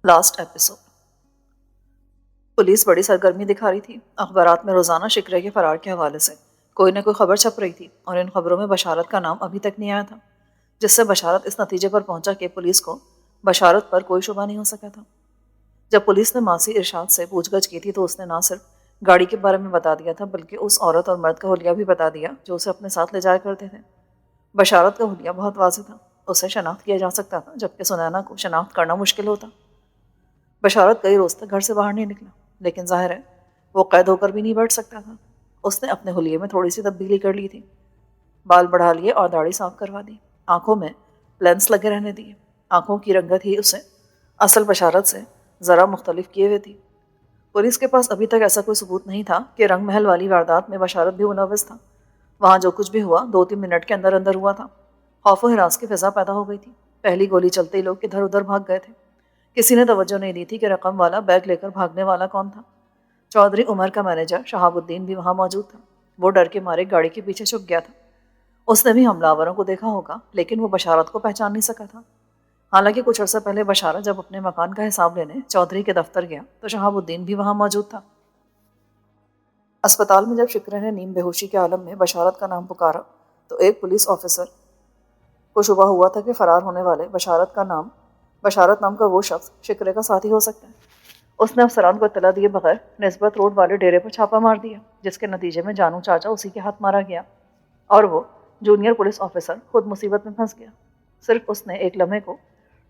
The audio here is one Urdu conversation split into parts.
Last episode. پولیس بڑی سرگرمی دکھا رہی تھی۔ اخبارات میں روزانہ شکرے کے فرار کے حوالے سے کوئی نہ کوئی خبر چھپ رہی تھی، اور ان خبروں میں بشارت کا نام ابھی تک نہیں آیا تھا، جس سے بشارت اس نتیجے پر پہنچا کہ پولیس کو بشارت پر کوئی شبہ نہیں ہو سکا تھا۔ جب پولیس نے ماسی ارشاد سے پوچھ گچھ کی تھی تو اس نے نہ صرف گاڑی کے بارے میں بتا دیا تھا، بلکہ اس عورت اور مرد کا حلیہ بھی بتا دیا جو اسے اپنے ساتھ لے جایا کرتے تھے۔ بشارت کا حلیہ بہت واضح تھا، اسے شناخت کیا جا سکتا تھا، جبکہ سنینا کو شناخت کرنا مشکل ہوتا۔ بشارت کئی روز تک گھر سے باہر نہیں نکلا، لیکن ظاہر ہے وہ قید ہو کر بھی نہیں بیٹھ سکتا تھا۔ اس نے اپنے حلیے میں تھوڑی سی تبدیلی کر لی تھی، بال بڑھا لیے اور داڑھی صاف کروا دی، آنکھوں میں لینس لگے رہنے دیے۔ آنکھوں کی رنگت ہی اسے اصل بشارت سے ذرا مختلف کیے ہوئے تھی۔ پولیس کے پاس ابھی تک ایسا کوئی ثبوت نہیں تھا کہ رنگ محل والی واردات میں بشارت بھی ملوث تھا۔ وہاں جو کچھ بھی ہوا 2-3 منٹ کے اندر اندر ہوا تھا۔ خوف و ہراس کی فضا پیدا ہو گئی تھی۔ پہلی گولی چلتے ہی لوگ ادھر ادھر بھاگ گئے تھے۔ کسی نے توجہ نہیں دی تھی کہ رقم والا بیگ لے کر بھاگنے والا کون تھا۔ چودھری عمر کا مینیجر شہاب الدین بھی وہاں موجود تھا۔ وہ ڈر کے مارے گاڑی کے پیچھے چھپ گیا تھا۔ اس نے بھی حملہ آوروں کو دیکھا ہوگا، لیکن وہ بشارت کو پہچان نہیں سکا تھا۔ حالانکہ کچھ عرصہ پہلے بشارت جب اپنے مکان کا حساب لینے چودھری کے دفتر گیا تو شہاب الدین بھی وہاں موجود تھا۔ اسپتال میں جب شکرے نے نیم بے ہوشی کے عالم میں بشارت کا نام پکارا تو ایک پولیس آفیسر کو شبہ ہوا تھا کہ فرار ہونے والے بشارت نام کا وہ شخص شکرے کا ساتھی ہو سکتا ہے۔ اس نے افسران کو اطلاع دیے بغیر نسبت روڈ والے ڈیرے پر چھاپا مار دیا، جس کے نتیجے میں جانو چاچا اسی کے ہاتھ مارا گیا، اور وہ جونیئر پولیس آفیسر خود مصیبت میں پھنس گیا۔ صرف اس نے ایک لمحے کو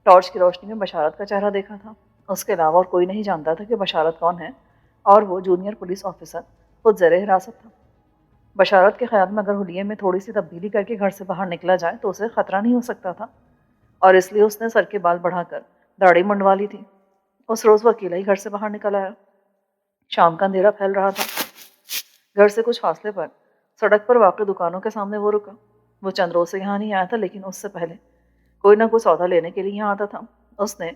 ٹارچ کی روشنی میں بشارت کا چہرہ دیکھا تھا۔ اس کے علاوہ اور کوئی نہیں جانتا تھا کہ بشارت کون ہے، اور وہ جونیئر پولیس آفیسر خود زیر حراست تھا۔ بشارت کے خیال میں اگر حلیے میں تھوڑی سی تبدیلی کر کے گھر سے باہر نکلا جائے تو اسے خطرہ نہیں ہو سکتا تھا، اور اس لیے اس نے سر کے بال بڑھا کر داڑھی منڈوا لی تھی۔ اس روز وہ اکیلا ہی گھر سے باہر نکل آیا۔ شام کا اندھیرا پھیل رہا تھا۔ گھر سے کچھ فاصلے پر سڑک پر واقع دکانوں کے سامنے وہ رکا۔ وہ چند روز سے یہاں نہیں آیا تھا، لیکن اس سے پہلے کوئی نہ کوئی سودا لینے کے لیے یہاں آتا تھا۔ اس نے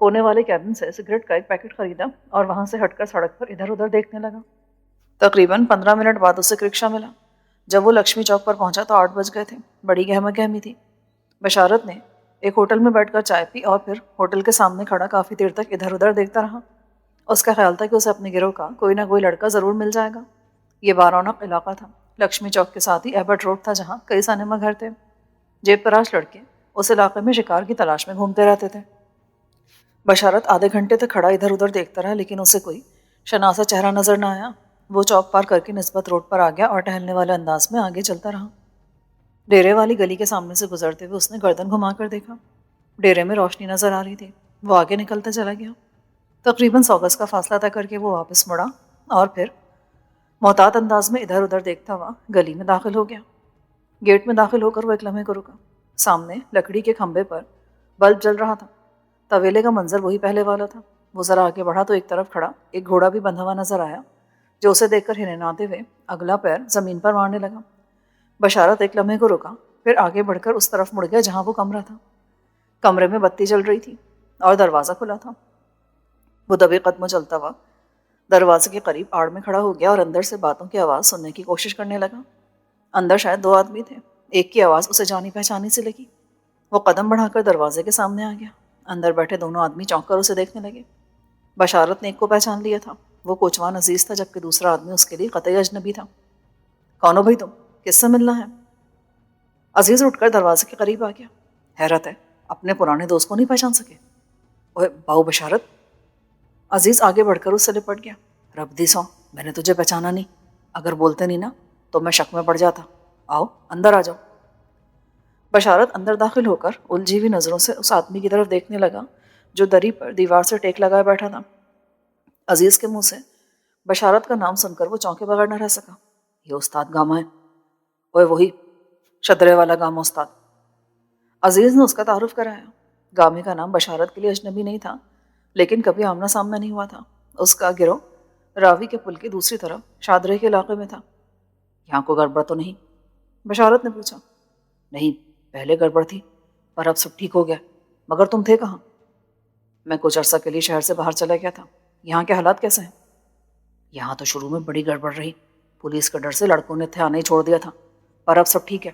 کونے والے کیبن سے سگریٹ کا ایک پیکٹ خریدا اور وہاں سے ہٹ کر سڑک پر ادھر ادھر دیکھنے لگا۔ تقریباً 15 منٹ بعد اسے ایک رکشہ ملا۔ جب وہ لکشمی چوک پر پہنچا تو 8 بج گئے تھے۔ بڑی گہما گہمی تھی۔ بشارت نے ایک ہوٹل میں بیٹھ کر چائے پی اور پھر ہوٹل کے سامنے کھڑا کافی دیر تک ادھر ادھر دیکھتا رہا۔ اس کا خیال تھا کہ اسے اپنے گروہ کا کوئی نہ کوئی لڑکا ضرور مل جائے گا۔ یہ بارونق علاقہ تھا۔ لکشمی چوک کے ساتھ ہی ایبٹ روڈ تھا، جہاں کئی سینما گھر تھے۔ جیب تراش لڑکے اس علاقے میں شکار کی تلاش میں گھومتے رہتے تھے۔ بشارت آدھے گھنٹے تک کھڑا ادھر ادھر دیکھتا رہا، لیکن اسے کوئی شناسا چہرہ نظر نہ آیا۔ وہ چوک پار کر کے نسبت روڈ پر آ گیا اور ٹہلنے والے انداز میں آگے چلتا رہا۔ ڈیرے والی گلی کے سامنے سے گزرتے ہوئے اس نے گردن گھما کر دیکھا۔ ڈیرے میں روشنی نظر آ رہی تھی۔ وہ آگے نکلتا چلا گیا۔ تقریباً 100 گز کا فاصلہ طے کر کے وہ واپس مڑا اور پھر محتاط انداز میں ادھر ادھر دیکھتا ہوا گلی میں داخل ہو گیا۔ گیٹ میں داخل ہو کر وہ ایک لمحے کو رکا۔ سامنے لکڑی کے کھمبے پر بلب جل رہا تھا۔ طویلے کا منظر وہی پہلے والا تھا۔ وہ ذرا آگے بڑھا تو ایک طرف کھڑا ایک گھوڑا بھی بندھا ہوا نظر آیا، جو اسے دیکھ کر ہنہناتے ہوئے اگلا پیر زمین پر مارنے لگا۔ بشارت ایک لمحے کو رکا، پھر آگے بڑھ کر اس طرف مڑ گیا جہاں وہ کمرہ تھا۔ کمرے میں بتی جل رہی تھی اور دروازہ کھلا تھا۔ وہ دبے قدموں چلتا ہوا دروازے کے قریب آڑ میں کھڑا ہو گیا اور اندر سے باتوں کی آواز سننے کی کوشش کرنے لگا۔ اندر شاید 2 آدمی تھے۔ ایک کی آواز اسے جانی پہچانی سے لگی۔ وہ قدم بڑھا کر دروازے کے سامنے آ گیا۔ اندر بیٹھے دونوں آدمی چونک کر اسے دیکھنے لگے۔ بشارت نے ایک کو پہچان لیا تھا۔ وہ کوچوان عزیز تھا، جبکہ دوسرا آدمی اس کے لیے قطعی اجنبی تھا۔ کون ہو بھائی تم؟ کس سے ملنا ہے؟ عزیز اٹھ کر دروازے کے قریب آ گیا۔ حیرت ہے، اپنے پرانے دوست کو نہیں پہچان سکے؟ اوے باؤ بشارت! عزیز آگے بڑھ کر اس سے لپٹ گیا۔ رب دی سو، میں نے تجھے پہچانا نہیں۔ اگر بولتے نہیں نا تو میں شک میں پڑ جاتا۔ آؤ اندر آ جاؤ۔ بشارت اندر داخل ہو کر الجھی ہوئی نظروں سے اس آدمی کی طرف دیکھنے لگا جو دری پر دیوار سے ٹیک لگائے بیٹھا تھا۔ عزیز کے منہ سے بشارت کا نام سن کر وہ چونکے بغیر نہ رہ سکا۔ یہ استاد گاما ہے۔ اوے وہی شدرے والا گاما استاد۔ عزیز نے اس کا تعارف کرایا۔ گامے کا نام بشارت کے لیے اجنبی نہیں تھا، لیکن کبھی آمنا سامنا نہیں ہوا تھا۔ اس کا گروہ راوی کے پل کی دوسری طرف شادرے کے علاقے میں تھا۔ یہاں کو گڑبڑ تو نہیں؟ بشارت نے پوچھا۔ نہیں، پہلے گڑبڑ تھی پر اب سب ٹھیک ہو گیا۔ مگر تم تھے کہاں؟ میں کچھ عرصہ کے لیے شہر سے باہر چلا گیا تھا۔ یہاں کے حالات کیسے ہیں؟ یہاں تو شروع میں بڑی گڑبڑ رہی۔ پولیس کے ڈر سے لڑکوں نے تھے آنا ہی چھوڑ دیا تھا، پر اب سب ٹھیک ہے۔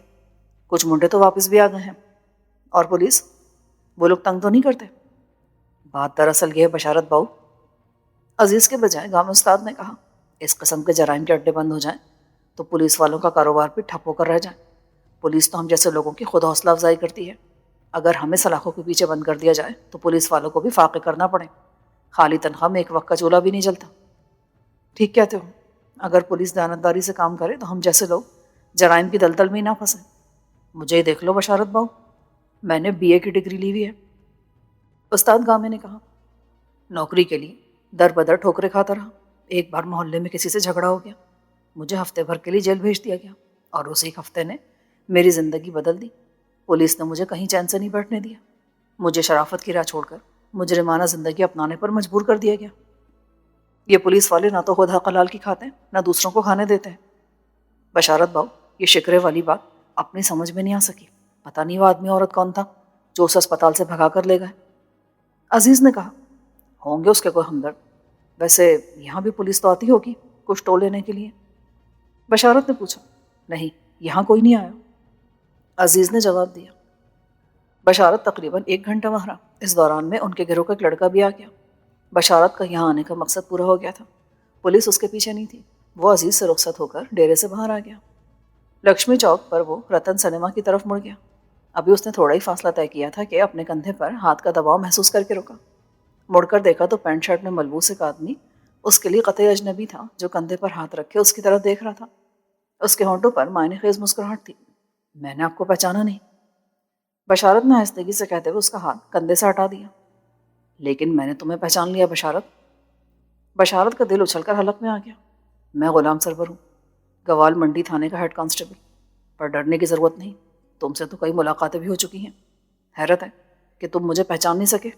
کچھ منڈے تو واپس بھی آ گئے ہیں۔ اور پولیس؟ وہ لوگ تنگ تو نہیں کرتے؟ بات دراصل یہ ہے بشارت باؤ، عزیز کے بجائے گام استاد نے کہا، اس قسم کے جرائم کے اڈے بند ہو جائیں تو پولیس والوں کا کاروبار بھی ٹھپ ہو کر رہ جائے۔ پولیس تو ہم جیسے لوگوں کی خود حوصلہ افزائی کرتی ہے، اگر ہمیں سلاخوں کے پیچھے بند کر دیا جائے تو پولیس والوں کو بھی فاقے کرنا پڑے، خالی تنخواہ میں ایک وقت کا چولہا بھی نہیں جلتا۔ ٹھیک کہتے ہو، اگر پولیس دیانتداری سے کام کرے تو ہم جیسے لوگ جرائم کی دلدل میں ہی نہ پھنسیں۔ مجھے ہی دیکھ لو بشارت باؤ، میں نے BA کی ڈگری لی ہوئی ہے۔ استاد گامے نے کہا، نوکری کے لیے در بدر ٹھوکرے کھاتا رہا، ایک بار محلے میں کسی سے جھگڑا ہو گیا، مجھے ہفتے بھر کے لیے جیل بھیج دیا گیا، اور اسی ایک ہفتے نے میری زندگی بدل دی۔ پولیس نے مجھے کہیں چین سے نہیں بیٹھنے دیا، مجھے شرافت کی راہ چھوڑ کر مجرمانہ زندگی اپنانے پر مجبور کر دیا گیا۔ یہ پولیس والے نہ تو خود حق حلال کی کھاتے ہیں نہ دوسروں کو کھانے دیتے ہیں۔ بشارت باؤ، یہ شکرے والی بات اپنی سمجھ میں نہیں آ سکی، پتہ نہیں وہ آدمی عورت کون تھا جو اسے اسپتال سے بھگا کر لے گئے۔ عزیز نے کہا، ہوں گے اس کے کوئی ہمدرد، ویسے یہاں بھی پولیس تو آتی ہوگی کچھ ٹو لینے کے لیے۔ بشارت نے پوچھا، نہیں یہاں کوئی نہیں آیا۔ عزیز نے جواب دیا۔ بشارت تقریباً 1 گھنٹہ وہاں رہا، اس دوران میں ان کے گروہ کا ایک لڑکا بھی آ گیا۔ بشارت کا یہاں آنے کا مقصد پورا ہو گیا تھا، پولیس اس کے پیچھے نہیں تھی، وہ عزیز سے رخصت ہو کر ڈیرے سے باہر آ گیا۔ لکشمی چوک پر وہ رتن سنیما کی طرف مڑ گیا، ابھی اس نے تھوڑا ہی فاصلہ طے کیا تھا کہ اپنے کندھے پر ہاتھ کا دباؤ محسوس کر کے رکا۔ مڑ کر دیکھا تو پینٹ شرٹ میں ملبوس ایک آدمی اس کے لیے قطعی اجنبی تھا، جو کندھے پر ہاتھ رکھے اس کی طرف دیکھ رہا تھا۔ اس کے ہونٹوں پر معنی خیز مسکراہٹ تھی۔ میں نے آپ کو پہچانا نہیں، بشارت نے آہستگی سے کہتے ہوئے اس کا ہاتھ کندھے سے ہٹا دیا۔ لیکن میں نے تمہیں پہچان لیا بشارت۔ بشارت کا دل اچھل کر حلق میں آ گیا۔ میں غلام سرور ہوں، گوال منڈی تھانے کا ہیڈ کانسٹیبل، پر ڈرنے کی ضرورت نہیں، تم سے تو کئی ملاقاتیں بھی ہو چکی ہیں، حیرت ہے کہ تم مجھے پہچان نہیں سکے۔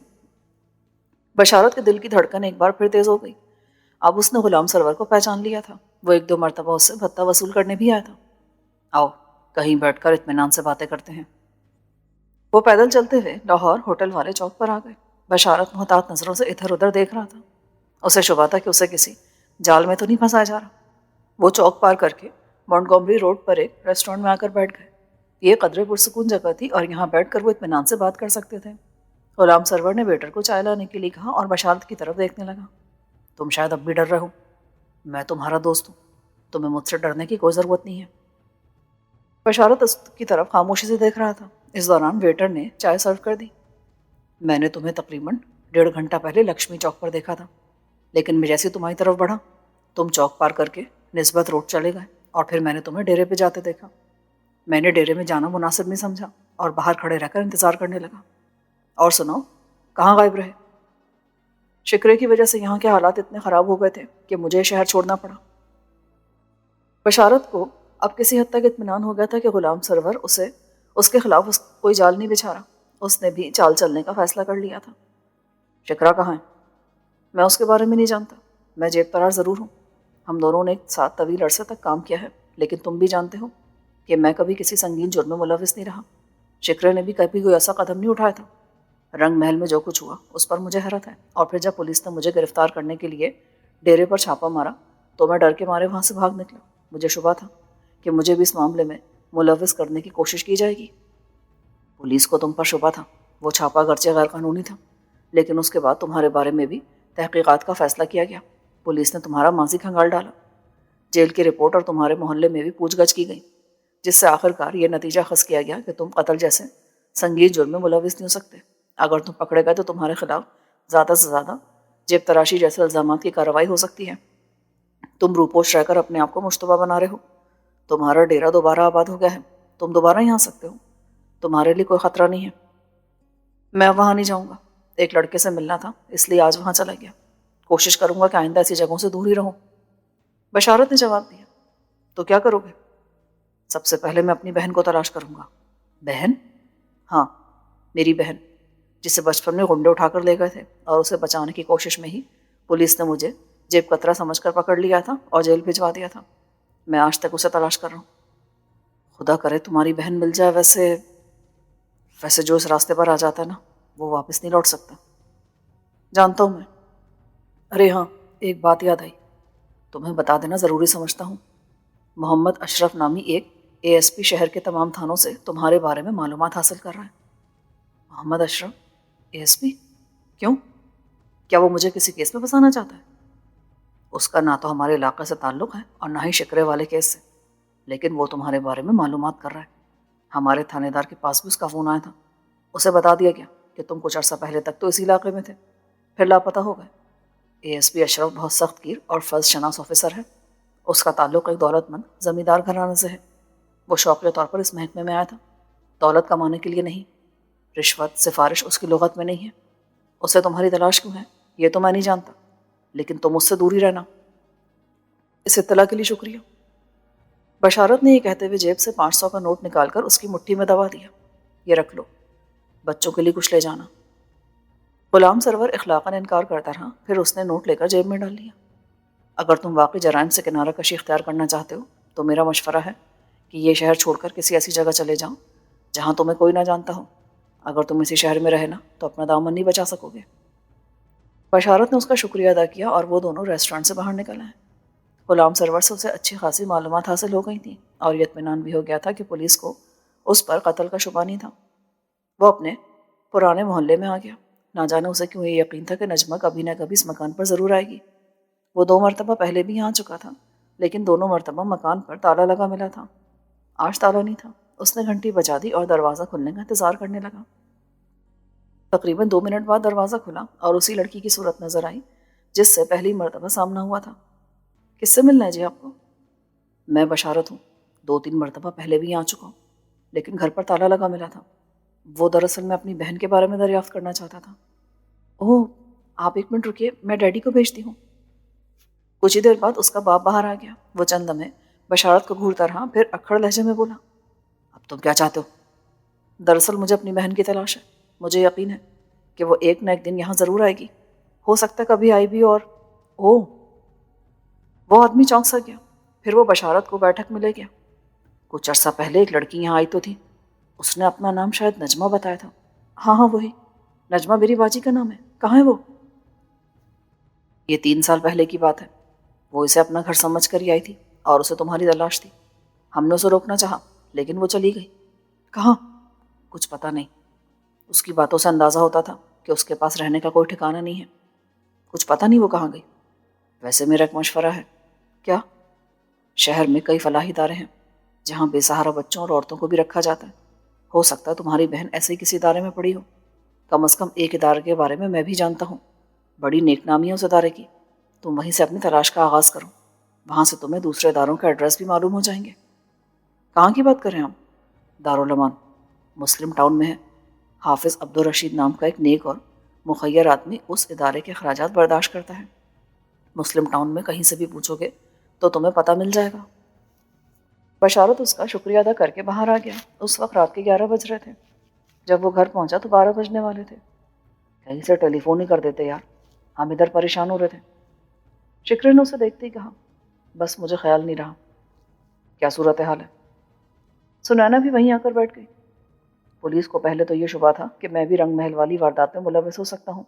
بشارت کے دل کی دھڑکن ایک بار پھر تیز ہو گئی، اب اس نے غلام سرور کو پہچان لیا تھا، وہ 1-2 مرتبہ اس سے بھتہ وصول کرنے بھی آیا تھا۔ آؤ کہیں بیٹھ کر اطمینان سے باتیں کرتے ہیں۔ وہ پیدل چلتے ہوئے لاہور ہوٹل والے چوک پر آ گئے۔ بشارت محتاط نظروں سے ادھر ادھر دیکھ رہا تھا، اسے شبہ تھا کہ اسے کسی جال میں تو نہیں پھنسایا جا رہا۔ وہ چوک پار کر کے مونٹگومری روڈ پر ایک ریسٹورینٹ میں آ کر بیٹھ گئے۔ یہ قدرے پرسکون جگہ تھی اور یہاں بیٹھ کر وہ اطمینان سے بات کر سکتے تھے۔ غلام سرور نے ویٹر کو چائے لانے کے لیے کہا اور بشارت کی طرف دیکھنے لگا۔ تم شاید اب بھی ڈر رہے ہو، میں تمہارا دوست ہوں، تمہیں مجھ سے ڈرنے کی کوئی ضرورت نہیں ہے۔ بشارت اس کی طرف خاموشی سے دیکھ رہا تھا۔ اس دوران ویٹر نے چائے سرو کر دی۔ میں نے تمہیں تقریباً 1.5 گھنٹہ پہلے لکشمی چوک پر دیکھا تھا، لیکن میں جیسے تمہاری طرف بڑھا تم چوک پار کر کے نسبت روڈ چلے گئے، اور پھر میں نے تمہیں ڈیرے پہ جاتے دیکھا۔ میں نے ڈیرے میں جانا مناسب نہیں سمجھا اور باہر کھڑے رہ کر انتظار کرنے لگا۔ اور سناؤ، کہاں غائب رہے؟ شکرے کی وجہ سے یہاں کے حالات اتنے خراب ہو گئے تھے کہ مجھے شہر چھوڑنا پڑا۔ بشارت کو اب کسی حد تک اطمینان ہو گیا تھا کہ غلام سرور اس کے خلاف کوئی جال نہیں بچھا رہا۔ اس نے بھی چال چلنے کا فیصلہ کر لیا تھا۔ شکرا کہاں ہے؟ میں اس کے بارے میں نہیں جانتا، میں جیب پرار ضرور ہوں، ہم دونوں نے ایک ساتھ طویل عرصے تک کام کیا ہے، لیکن تم بھی جانتے ہو کہ میں کبھی کسی سنگین جرم میں ملوث نہیں رہا۔ شکرے نے بھی کبھی کوئی ایسا قدم نہیں اٹھایا تھا۔ رنگ محل میں جو کچھ ہوا اس پر مجھے حیرت ہے، اور پھر جب پولیس نے مجھے گرفتار کرنے کے لیے ڈیرے پر چھاپا مارا تو میں ڈر کے مارے وہاں سے بھاگ نکلا۔ مجھے شبہ تھا کہ مجھے بھی اس معاملے میں ملوث کرنے کی کوشش کی جائے گی۔ پولیس کو تم پر شبہ تھا، وہ چھاپا گرچہ غیر قانونی تھا، لیکن اس کے بعد تمہارے بارے میں بھی تحقیقات کا فیصلہ کیا گیا۔ پولیس نے تمہارا ماضی کھنگال ڈالا، جیل کی رپورٹ اور تمہارے محلے میں بھی پوچھ گچھ کی گئی، جس سے آخرکار یہ نتیجہ خاص کیا گیا کہ تم قتل جیسے سنگین جرم میں ملوث نہیں ہو سکتے۔ اگر تم پکڑے گئے تو تمہارے خلاف زیادہ سے زیادہ جیب تراشی جیسے الزامات کی کارروائی ہو سکتی ہے۔ تم روپوش رہ کر اپنے آپ کو مشتبہ بنا رہے ہو، تمہارا ڈیرا دوبارہ آباد ہو گیا ہے، تم دوبارہ یہاں آ سکتے ہو، تمہارے لیے کوئی خطرہ نہیں ہے۔ میں وہاں نہیں جاؤں گا، ایک لڑکے سے ملنا تھا اس لیے آج وہاں چلا گیا، کوشش کروں گا کہ آئندہ ایسی جگہوں سے دور ہی رہوں۔ بشارت نے جواب دیا۔ تو کیا کرو گے؟ سب سے پہلے میں اپنی بہن کو تلاش کروں گا۔ بہن؟ ہاں، میری بہن، جسے بچپن میں غنڈے اٹھا کر لے گئے تھے، اور اسے بچانے کی کوشش میں ہی پولیس نے مجھے جیب کترا سمجھ کر پکڑ لیا تھا اور جیل بھجوا دیا تھا۔ میں آج تک اسے تلاش کر رہا ہوں۔ خدا کرے تمہاری بہن مل جائے، ویسے جو اس راستے پر آ جاتا ہے نا وہ واپس نہیں لوٹ سکتا۔ جانتا ہوں میں۔ ارے ہاں، ایک بات یاد آئی، تمہیں بتا دینا ضروری سمجھتا ہوں۔ محمد اشرف نامی ایک ASP شہر کے تمام تھانوں سے تمہارے بارے میں معلومات حاصل کر رہا ہے۔ محمد اشرف ASP؟ کیوں؟ کیا وہ مجھے کسی کیس میں پھنسانا چاہتا ہے؟ اس کا نہ تو ہمارے علاقے سے تعلق ہے اور نہ ہی شکرے والے کیس سے، لیکن وہ تمہارے بارے میں معلومات کر رہا ہے۔ ہمارے تھانے دار کے پاس بھی اس کا فون آیا تھا، اسے بتا دیا گیا کہ تم کچھ عرصہ پہلے تک تو اسی علاقے میں تھے، پھر لاپتہ ہو گئے۔ اے ایس پی اشرف بہت سخت گیر اور فرض شناس آفیسر ہے۔ اس کا تعلق ایک دولت مند زمیندار گھرانے سے ہے۔ وہ شوقیہ طور پر اس محکمے میں آیا تھا، دولت کمانے کے لیے نہیں۔ رشوت سفارش اس کی لغت میں نہیں ہے۔ اسے تمہاری تلاش کیوں ہے یہ تو میں نہیں جانتا، لیکن تم اس سے دور ہی رہنا۔ اس اطلاع کے لیے شکریہ۔ بشارت نے یہ کہتے ہوئے جیب سے 500 کا نوٹ نکال کر اس کی مٹھی میں دبا دیا۔ یہ رکھ لو، بچوں کے لیے کچھ لے جانا۔ غلام سرور اخلاقاً انکار کرتا رہا، پھر اس نے نوٹ لے کر جیب میں ڈال لیا۔ اگر تم واقعی جرائم سے کنارہ کشی اختیار کرنا چاہتے ہو تو میرا مشورہ ہے کہ یہ شہر چھوڑ کر کسی ایسی جگہ چلے جاؤ جہاں تمہیں کوئی نہ جانتا ہو۔ اگر تم اسی شہر میں رہنا تو اپنا دامن نہیں بچا سکو گے۔ بشارت نے اس کا شکریہ ادا کیا اور وہ دونوں ریسٹورانٹ سے باہر نکل آئے۔ غلام سرور سے اسے اچھی خاصی معلومات حاصل ہو گئی تھیں اور یہ اطمینان بھی ہو گیا تھا کہ پولیس کو اس پر قتل کا شبہ نہیں تھا۔ وہ اپنے پرانے محلے میں آ گیا۔ نہ جانے اسے کیوں یہ یقین تھا کہ نجمہ کبھی نہ کبھی اس مکان پر ضرور آئے گی۔ وہ 2 مرتبہ پہلے بھی یہاں چکا تھا، لیکن دونوں مرتبہ مکان پر تالا لگا ملا تھا۔ آج تالا نہیں تھا۔ اس نے گھنٹی بجا دی اور دروازہ کھلنے کا انتظار کرنے لگا۔ تقریباً 2 منٹ بعد دروازہ کھلا اور اسی لڑکی کی صورت نظر آئی جس سے پہلی مرتبہ سامنا ہوا تھا۔ کس سے ملنا ہے جی آپ کو؟ میں بشارت ہوں، 2-3 مرتبہ پہلے بھی آ چکا ہوں، لیکن گھر پر تالا لگا ملا تھا۔ وہ دراصل میں اپنی بہن کے بارے میں دریافت کرنا چاہتا تھا۔ اوہ، آپ 1 منٹ رکیے، میں ڈیڈی کو بھیجتی ہوں۔ کچھ ہی دیر بعد اس کا باپ باہر آ گیا۔ وہ چند لمحے بشارت کو گھورتا رہا، پھر اکھڑ لہجے میں بولا، اب تم کیا چاہتے ہو؟ دراصل مجھے اپنی بہن کی تلاش ہے۔ مجھے یقین ہے کہ وہ ایک نہ ایک دن یہاں ضرور آئے گی، ہو سکتا ہے کبھی آئی بھی اور اوہ، وہ آدمی چونک سا گیا۔ پھر وہ بشارت کو بیٹھک میں لے گیا۔ کچھ عرصہ پہلے ایک لڑکی یہاں آئی تو تھی، اس نے اپنا نام شاید نجمہ بتایا تھا۔ ہاں وہی نجمہ میری باجی کا نام ہے۔ کہاں ہے وہ؟ یہ 3 سال پہلے کی بات ہے۔ وہ اسے اپنا گھر سمجھ کر ہی آئی تھی اور اسے تمہاری تلاش تھی۔ ہم نے اسے روکنا چاہا لیکن وہ چلی گئی۔ کہاں؟ کچھ پتہ نہیں۔ اس کی باتوں سے اندازہ ہوتا تھا کہ اس کے پاس رہنے کا کوئی ٹھکانہ نہیں ہے۔ کچھ پتہ نہیں وہ کہاں گئی۔ ویسے میرا ایک مشورہ ہے۔ کیا؟ شہر میں کئی فلاحی ادارے ہیں جہاں بے سہارا بچوں اور عورتوں کو بھی رکھا جاتا ہے۔ ہو سکتا ہے تمہاری بہن ایسے ہی کسی ادارے میں پڑی ہو۔ کم از کم ایک ادارے کے بارے میں بھی جانتا ہوں۔ بڑی نیک نامی ہے اس ادارے کی۔ تم وہیں سے اپنی تلاش کا آغاز کرو، وہاں سے تمہیں دوسرے اداروں کے ایڈریس بھی معلوم ہو جائیں گے۔ کہاں کی بات کر رہے ہیں ہم؟ دارالامان، مسلم ٹاؤن میں ہے۔ حافظ عبدالرشید نام کا ایک نیک اور مخیر آدمی اس ادارے کے اخراجات برداشت کرتا ہے۔ مسلم ٹاؤن میں کہیں سے بھی پوچھو گے تو تمہیں پتہ مل جائے گا۔ بشارت اس کا شکریہ ادا کر کے باہر آ گیا۔ اس وقت رات کے 11 بج رہے تھے۔ جب وہ گھر پہنچا تو 12 بجنے والے تھے۔ کہیں سے ٹیلی فون ہی کر دیتے یار، ہم ادھر پریشان ہو رہے تھے۔ شکرے نے اسے دیکھتے ہی کہا، بس مجھے خیال نہیں رہا۔ کیا صورتحال ہے؟ سنینا بھی وہیں آ کر بیٹھ گئی۔ پولیس کو پہلے تو یہ شبہ تھا کہ میں بھی رنگ محل والی واردات میں ملوث ہو سکتا ہوں،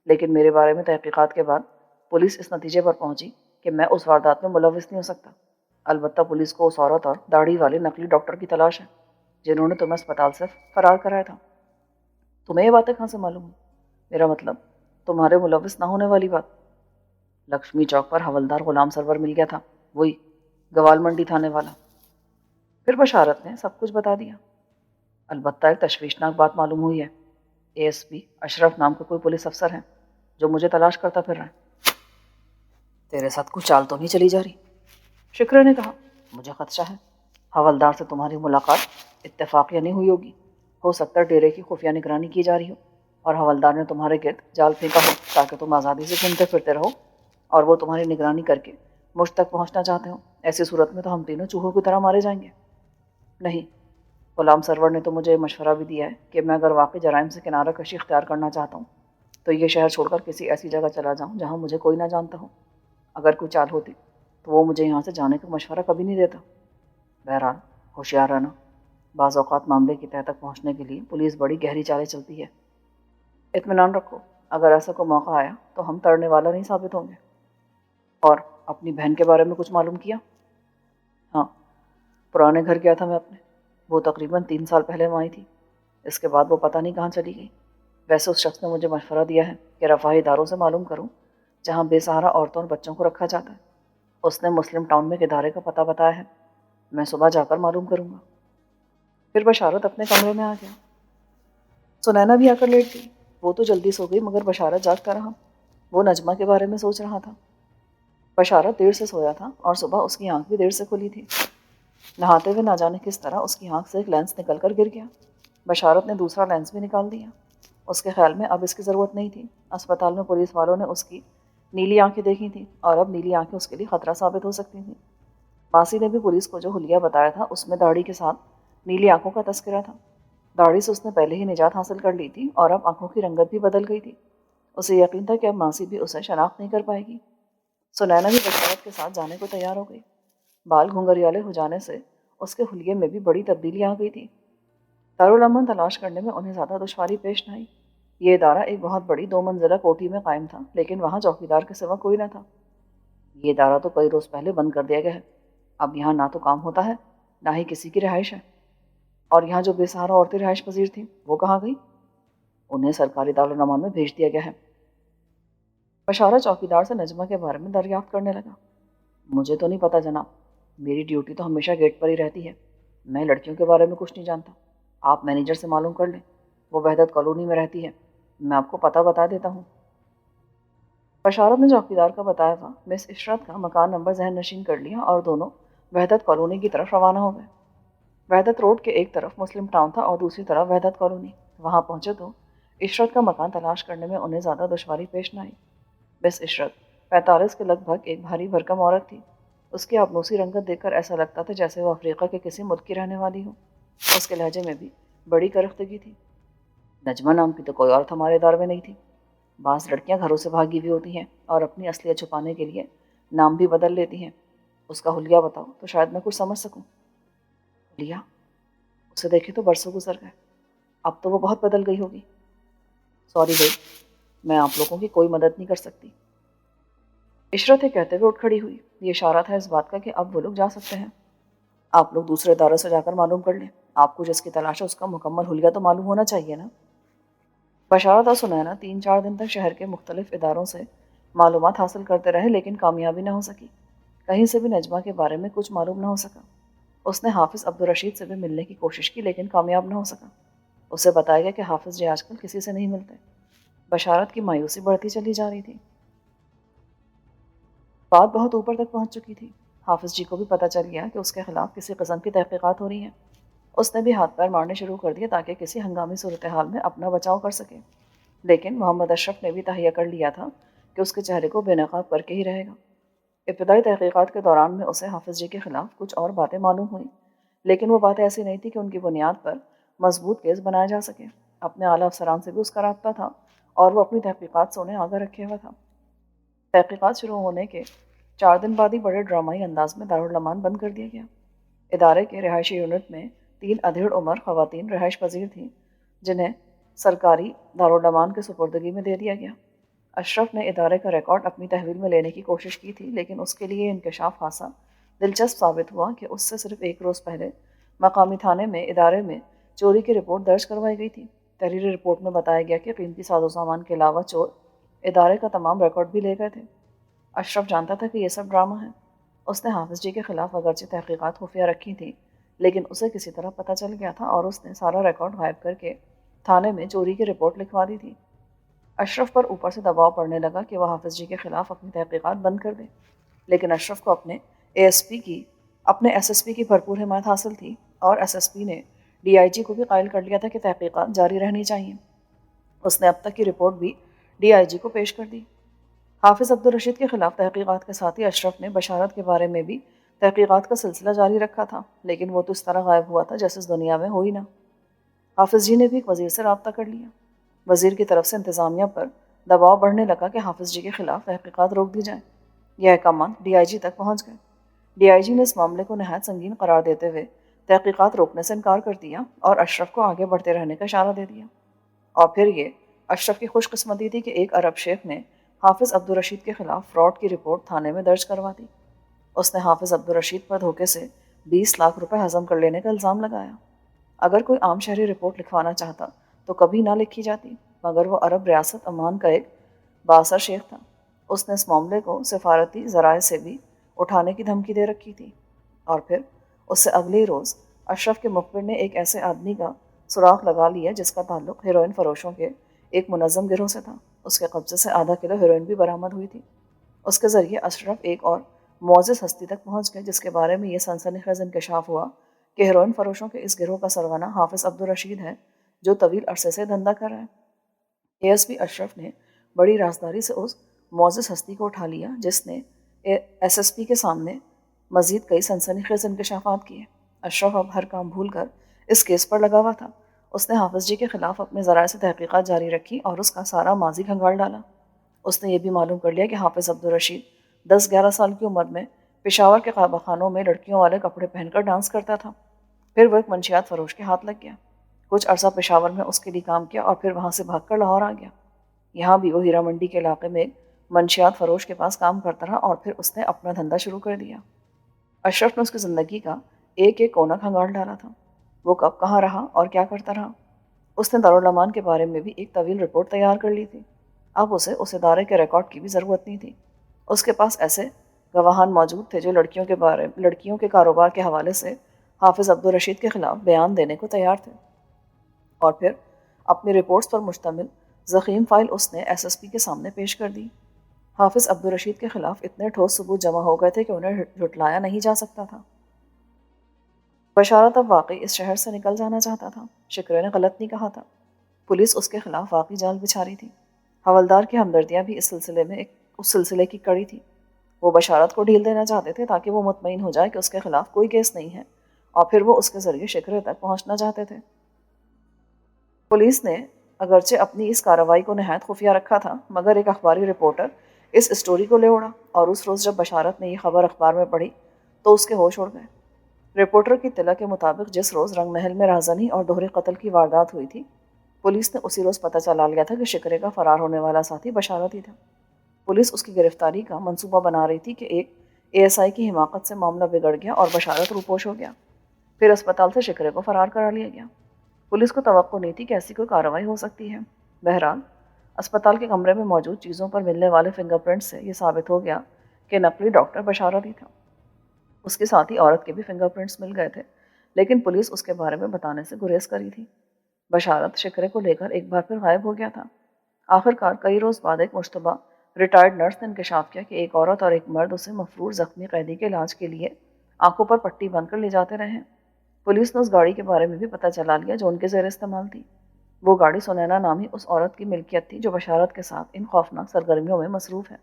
لیکن میرے بارے میں تحقیقات کے بعد پولیس اس نتیجے پر پہنچی کہ میں اس واردات میں ملوث نہیں ہو سکتا۔ البتہ پولیس کو اس عورت اور داڑھی والے نقلی ڈاکٹر کی تلاش ہے جنہوں نے تمہیں اسپتال سے فرار کرایا تھا۔ تمہیں یہ باتیں کہاں سے معلوم؟ میرا مطلب تمہارے ملوث نہ ہونے والی بات۔ لکشمی چوک پر حوالدار غلام سرور مل گیا تھا، وہی گوال منڈی تھانے والا۔ پھر بشارت نے سب کچھ بتا دیا۔ البتہ ایک تشویشناک بات معلوم ہوئی ہے۔ اے ایس پی اشرف نام کا کوئی پولیس افسر ہے جو مجھے تلاش کرتا پھر رہا ہے۔ تیرے ساتھ کوئی چال تو نہیں چلی جا رہی؟ شکرے نے کہا، مجھے خدشہ ہے۔ حوالدار سے تمہاری ملاقات اتفاقیہ نہیں ہوئی ہوگی۔ ہو سکتا ہے ڈیرے کی خفیہ نگرانی کی جا رہی ہو اور حوالدار نے تمہارے گرد جال پھینکا ہو تاکہ تم آزادی سے گھومتے پھرتے رہو اور وہ تمہاری نگرانی کر کے مجھ تک پہنچنا چاہتے ہو۔ ایسی صورت میں تو ہم تینوں چوہوں کی طرح مارے جائیں گے۔ نہیں، غلام سرور نے تو مجھے مشورہ بھی دیا ہے کہ میں اگر واقعی جرائم سے کنارہ کشی اختیار کرنا چاہتا ہوں تو یہ شہر چھوڑ کر کسی ایسی جگہ چلا جاؤں جہاں مجھے کوئی نہ جانتا ہو۔ اگر کوئی چال ہوتی تو وہ مجھے یہاں سے جانے کا مشورہ کبھی نہیں دیتا۔ بہرحال ہوشیار رہنا، بعض اوقات معاملے کی تہہ تک پہنچنے کے لیے پولیس بڑی گہری چالیں چلتی ہے۔ اطمینان رکھو، اگر ایسا کوئی موقع آیا تو ہم تڑنے والا نہیں ثابت ہوں گے۔ اور اپنی بہن کے بارے میں کچھ معلوم کیا؟ ہاں، پرانے گھر گیا تھا میں اپنے۔ وہ تقریباً 3 سال پہلے وہاں آئی تھی۔ اس کے بعد وہ پتہ نہیں کہاں چلی گئی۔ ویسے اس شخص نے مجھے مشورہ دیا ہے کہ کہ رفاہی اداروں سے معلوم کروں جہاں بے سہارا عورتوں اور بچوں کو رکھا جاتا ہے۔ اس نے مسلم ٹاؤن میں ایک ادارے کا پتہ بتایا ہے، میں صبح جا کر معلوم کروں گا۔ پھر بشارت اپنے کمرے میں آ گیا۔ سنینا بھی آ کر لیٹ گئی۔ وہ تو جلدی سو گئی مگر بشارت جاگتا رہا۔ وہ نجمہ کے بارے میں سوچ رہا تھا۔ بشارت دیر سے سویا تھا اور صبح اس کی آنکھ بھی دیر سے کھلی تھی۔ نہاتے ہوئے نہ جانے کس طرح اس کی آنکھ سے ایک لینس نکل کر گر گیا۔ بشارت نے دوسرا لینس بھی نکال دیا۔ اس کے خیال میں اب اس کی ضرورت نہیں تھی۔ اسپتال میں پولیس والوں نے اس کی نیلی آنکھیں دیکھی تھیں اور اب نیلی آنکھیں اس کے لیے خطرہ ثابت ہو سکتی تھیں۔ ماسی نے بھی پولیس کو جو حلیہ بتایا تھا اس میں داڑھی کے ساتھ نیلی آنکھوں کا تذکرہ تھا۔ داڑھی سے اس نے پہلے ہی نجات حاصل کر لی تھی اور اب آنکھوں کی رنگت بھی بدل گئی تھی۔ اسے یقین تھا کہ اب ماسی بھی اسے شناخت نہیں کر پائے گی۔ سنینا بھی بشارت کے ساتھ جانے کو تیار ہو گئی۔ بال گھنگریالے ہو جانے سے اس کے حلیے میں بھی بڑی تبدیلی آ گئی تھی۔ دارالامن تلاش کرنے میں انہیں زیادہ دشواری پیش نہ آئی۔ یہ ادارہ ایک بہت بڑی 2 منزلہ کوٹھی میں قائم تھا، لیکن وہاں چوکیدار کے سوا کوئی نہ تھا۔ یہ ادارہ تو کئی روز پہلے بند کر دیا گیا ہے۔ اب یہاں نہ تو کام ہوتا ہے نہ ہی کسی کی رہائش ہے۔ اور یہاں جو بے سہارا عورتیں رہائش پذیر تھیں وہ کہاں گئی؟ انہیں سرکاری دارالامن میں بھیج دیا گیا ہے۔ بشارت چوکیدار سے نجمہ کے بارے میں دریافت کرنے لگا۔ مجھے تو نہیں پتا جناب، میری ڈیوٹی تو ہمیشہ گیٹ پر ہی رہتی ہے، میں لڑکیوں کے بارے میں کچھ نہیں جانتا۔ آپ مینیجر سے معلوم کر لیں، وہ وحدت کالونی میں رہتی ہے، میں آپ کو پتہ بتا دیتا ہوں۔ بشارت نے چوکیدار کا بتایا تھا مس عشرت کا مکان نمبر ذہن نشین کر لیا اور دونوں وحدت کالونی کی طرف روانہ ہو گئے۔ وحدت روڈ کے ایک طرف مسلم ٹاؤن تھا اور دوسری طرف وحدت کالونی۔ وہاں پہنچے تو عشرت کا مکان تلاش کرنے میں انہیں زیادہ دشواری پیش نہ آئی۔ مس عشرت 45 کے لگ بھگ ایک بھاری بھرکم عورت تھی۔ اس کی آبنوسی رنگت دیکھ کر ایسا لگتا تھا جیسے وہ افریقہ کے کسی ملک کی رہنے والی ہو۔ اس کے لہجے میں بھی بڑی کرختگی تھی۔ نجمہ نام کی تو کوئی عورت ہمارے ادارے میں نہیں تھی۔ بعض لڑکیاں گھروں سے بھاگی ہوئی ہوتی ہیں اور اپنی اصلیت چھپانے کے لیے نام بھی بدل لیتی ہیں۔ اس کا حلیہ بتاؤ تو شاید میں کچھ سمجھ سکوں۔ حلیہ؟ اسے دیکھے تو برسوں گزر گئے، اب تو وہ بہت بدل گئی ہوگی۔ سوری بھائی، میں آپ لوگوں کی کوئی مدد نہیں کر سکتی۔ عشرت کہتے ہوئے اٹھ کھڑی ہوئی۔ یہ اشارہ تھا اس بات کا کہ اب وہ لوگ جا سکتے ہیں۔ آپ لوگ دوسرے اداروں سے جا کر معلوم کر لیں، آپ کو جس کی تلاش ہے اس کا مکمل حلیہ تو معلوم ہونا چاہیے نا۔ بشارت اور سنینا 3-4 دن تک شہر کے مختلف اداروں سے معلومات حاصل کرتے رہے لیکن کامیابی نہ ہو سکی۔ کہیں سے بھی نجمہ کے بارے میں کچھ معلوم نہ ہو سکا۔ اس نے حافظ عبدالرشید سے بھی ملنے کی کوشش کی لیکن کامیاب نہ ہو سکا۔ اسے بتایا گیا کہ حافظ جی آج کل کسی سے نہیں ملتے۔ بشارت کی مایوسی بڑھتی چلی جا رہی تھی۔ بات بہت اوپر تک پہنچ چکی تھی۔ حافظ جی کو بھی پتہ چل گیا کہ اس کے خلاف کسی قسم کی تحقیقات ہو رہی ہیں۔ اس نے بھی ہاتھ پیر مارنے شروع کر دیے تاکہ کسی ہنگامی صورتحال میں اپنا بچاؤ کر سکے۔ لیکن محمد اشرف نے بھی تہیہ کر لیا تھا کہ اس کے چہرے کو بے نقاب کر کے ہی رہے گا۔ ابتدائی تحقیقات کے دوران میں اسے حافظ جی کے خلاف کچھ اور باتیں معلوم ہوئیں، لیکن وہ باتیں ایسی نہیں تھی کہ ان کی بنیاد پر مضبوط کیس بنایا جا سکے۔ اپنے اعلیٰ افسران سے بھی اس کا رابطہ تھا اور وہ اپنی تحقیقات سے انہیں آگاہ رکھے ہوا تھا۔ تحقیقات شروع ہونے کے 4 دن بعد ہی بڑے ڈرامائی انداز میں دارالامن بند کر دیا گیا۔ ادارے کے رہائشی یونٹ میں 3 ادھیڑ عمر خواتین رہائش پذیر تھیں جنہیں سرکاری دارالامن کے سپردگی میں دے دیا گیا۔ اشرف نے ادارے کا ریکارڈ اپنی تحویل میں لینے کی کوشش کی تھی لیکن اس کے لیے انکشاف خاصا دلچسپ ثابت ہوا کہ اس سے صرف 1 روز پہلے مقامی تھانے میں ادارے میں چوری کی رپورٹ درج کروائی گئی تھی۔ تحریری رپورٹ میں بتایا گیا کہ قیمتی ساز و سامان کے علاوہ چور ادارے کا تمام ریکارڈ بھی لے گئے تھے۔ اشرف جانتا تھا کہ یہ سب ڈرامہ ہے۔ اس نے حافظ جی کے خلاف اگرچہ تحقیقات خفیہ رکھی تھیں لیکن اسے کسی طرح پتہ چل گیا تھا اور اس نے سارا ریکارڈ غائب کر کے تھانے میں چوری کی رپورٹ لکھوا دی تھی۔ اشرف پر اوپر سے دباؤ پڑنے لگا کہ وہ حافظ جی کے خلاف اپنی تحقیقات بند کر دے، لیکن اشرف کو اپنے ایس ایس پی کی بھرپور حمایت حاصل تھی اور ایس ایس پی نے ڈی آئی جی کو بھی قائل کر لیا تھا کہ تحقیقات جاری رہنی چاہیے۔ اس نے اب تک کی رپورٹ بھی ڈی آئی جی کو پیش کر دی۔ حافظ عبدالرشید کے خلاف تحقیقات کے ساتھ ہی اشرف نے بشارت کے بارے میں بھی تحقیقات کا سلسلہ جاری رکھا تھا، لیکن وہ تو اس طرح غائب ہوا تھا جیسے اس دنیا میں ہو ہی نہ۔ حافظ جی نے بھی ایک وزیر سے رابطہ کر لیا۔ وزیر کی طرف سے انتظامیہ پر دباؤ بڑھنے لگا کہ حافظ جی کے خلاف تحقیقات روک دی جائیں۔ یہ احکامات ڈی آئی جی تک پہنچ گئے۔ ڈی آئی جی نے اس معاملے کو نہایت سنگین قرار دیتے ہوئے تحقیقات روکنے سے انکار کر دیا اور اشرف کو آگے بڑھتے رہنے کا اشارہ دے دیا۔ اور پھر یہ اشرف کی خوش قسمتی تھی کہ ایک عرب شیخ نے حافظ عبدالرشید کے خلاف فراڈ کی رپورٹ تھانے میں درج کروا دی۔ اس نے حافظ عبدالرشید پر دھوکے سے 20 لاکھ روپے ہضم کر لینے کا الزام لگایا۔ اگر کوئی عام شہری رپورٹ لکھوانا چاہتا تو کبھی نہ لکھی جاتی، مگر وہ عرب ریاست عمان کا ایک بااثر شیخ تھا۔ اس نے اس معاملے کو سفارتی ذرائع سے بھی اٹھانے کی دھمکی دے رکھی تھی۔ اور پھر اس سے اگلے ہی روز اشرف کے مخبر نے ایک ایسے آدمی کا سراغ لگا لیا جس کا تعلق ہیروئن فروشوں کے ایک منظم گروہ سے تھا۔ اس کے قبضے سے آدھا کلو ہیروئن بھی برآمد ہوئی تھی۔ اس کے ذریعے اشرف ایک اور معزز ہستی تک پہنچ گئے جس کے بارے میں یہ سنسنی خیز انکشاف ہوا کہ ہیروئن فروشوں کے اس گروہ کا سرغنہ حافظ عبدالرشید ہے جو طویل عرصے سے دھندا کر رہا ہے۔ اے ایس پی اشرف نے بڑی رازداری سے اس معزز ہستی کو اٹھا لیا جس نے ایس ایس پی کے سامنے مزید کئی سنسنی خیز انکشافات کیے۔ اشرف اب ہر کام بھول کر اس کیس پر لگا ہوا تھا۔ اس نے حافظ جی کے خلاف اپنے ذرائع سے تحقیقات جاری رکھی اور اس کا سارا ماضی کھنگال ڈالا۔ اس نے یہ بھی معلوم کر لیا کہ حافظ عبدالرشید 10-11 سال کی عمر میں پشاور کے قہوہ خانوں میں لڑکیوں والے کپڑے پہن کر ڈانس کرتا تھا۔ پھر وہ ایک منشیات فروش کے ہاتھ لگ گیا۔ کچھ عرصہ پشاور میں اس کے لیے کام کیا اور پھر وہاں سے بھاگ کر لاہور آ گیا۔ یہاں بھی وہ ہیرا منڈی کے علاقے میں ایک منشیات فروش کے پاس کام کرتا رہا اور پھر اس نے اپنا دھندا شروع کر دیا۔ اشرف نے اس کی زندگی کا ایک ایک کونا کھنگال ڈالا تھا۔ وہ کب کہاں رہا اور کیا کرتا رہا۔ اس نے دارالامان کے بارے میں بھی ایک طویل رپورٹ تیار کر لی تھی۔ اب اسے اس ادارے کے ریکارڈ کی بھی ضرورت نہیں تھی۔ اس کے پاس ایسے گواہان موجود تھے جو لڑکیوں کے کاروبار کے حوالے سے حافظ عبدالرشید کے خلاف بیان دینے کو تیار تھے۔ اور پھر اپنی رپورٹس پر مشتمل ضخیم فائل اس نے ایس ایس پی کے سامنے پیش کر دی۔ حافظ عبدالرشید کے خلاف اتنے ٹھوس ثبوت جمع ہو گئے تھے کہ انہیں جھٹلایا نہیں جا سکتا تھا۔ بشارت اب واقعی اس شہر سے نکل جانا چاہتا تھا۔ شکرے نے غلط نہیں کہا تھا۔ پولیس اس کے خلاف واقعی جال بچھا رہی تھی۔ حوالدار کی ہمدردیاں بھی اس سلسلے کی کڑی تھی۔ وہ بشارت کو ڈھیل دینا چاہتے تھے تاکہ وہ مطمئن ہو جائے کہ اس کے خلاف کوئی کیس نہیں ہے اور پھر وہ اس کے ذریعے شکرے تک پہنچنا چاہتے تھے۔ پولیس نے اگرچہ اپنی اس کارروائی کو نہایت خفیہ رکھا تھا مگر ایک اخباری رپورٹر اس اسٹوری کو لے اڑا اور اس روز جب بشارت نے یہ خبر اخبار میں پڑھی تو اس کے ہوش اڑ گئے۔ رپورٹر کی اطلاع کے مطابق جس روز رنگ محل میں رہزنی اور دوہرے قتل کی واردات ہوئی تھی پولیس نے اسی روز پتہ چلا لیا تھا کہ شکرے کا فرار ہونے والا ساتھی بشارت ہی تھا۔ پولیس اس کی گرفتاری کا منصوبہ بنا رہی تھی کہ ایک اے ایس آئی کی حماقت سے معاملہ بگڑ گیا اور بشارت روپوش ہو گیا۔ پھر اسپتال سے شکرے کو فرار کرا لیا گیا۔ پولیس کو توقع نہیں تھی کہ ایسی کوئی کارروائی ہو سکتی ہے۔ بہرحال اسپتال کے کمرے میں موجود چیزوں پر ملنے والے فنگر پرنٹ سے یہ ثابت ہو گیا کہ نقلی ڈاکٹر بشارت ہی تھا۔ اس کے ساتھ ہی عورت کے بھی فنگر پرنٹس مل گئے تھے لیکن پولیس اس کے بارے میں بتانے سے گریز کری تھی۔ بشارت شکرے کو لے کر ایک بار پھر غائب ہو گیا تھا۔ آخرکار کئی روز بعد ایک مشتبہ ریٹائرڈ نرس نے انکشاف کیا کہ ایک عورت اور ایک مرد اسے مفرور زخمی قیدی کے علاج کے لیے آنکھوں پر پٹی باندھ کر لے جاتے رہے۔ پولیس نے اس گاڑی کے بارے میں بھی پتہ چلا لیا جو ان کے زیر استعمال تھی۔ وہ گاڑی سنینا نامی اس عورت کی ملکیت تھی جو بشارت کے ساتھ ان خوفناک سرگرمیوں میں مصروف ہے،